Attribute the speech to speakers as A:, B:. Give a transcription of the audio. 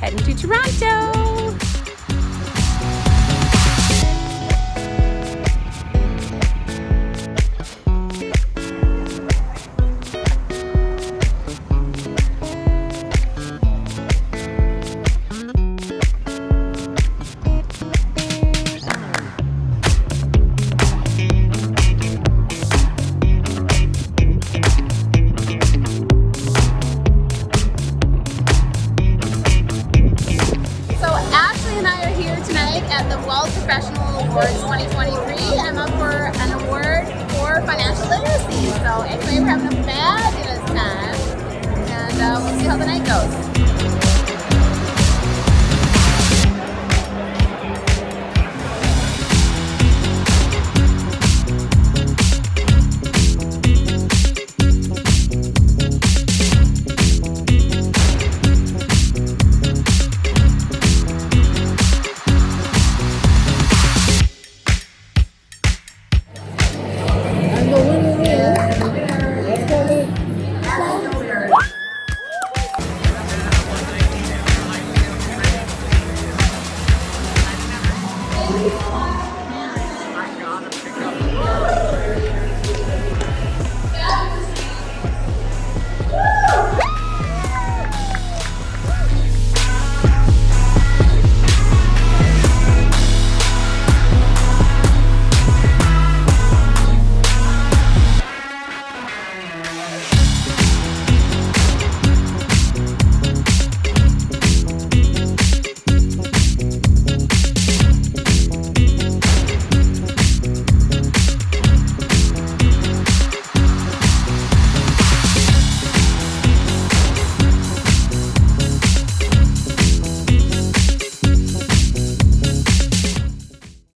A: heading to Toronto. At the Professional Awards 2023. I'm up for an award for financial literacy. So anyway, we're having a fabulous time, and we'll see how the night goes.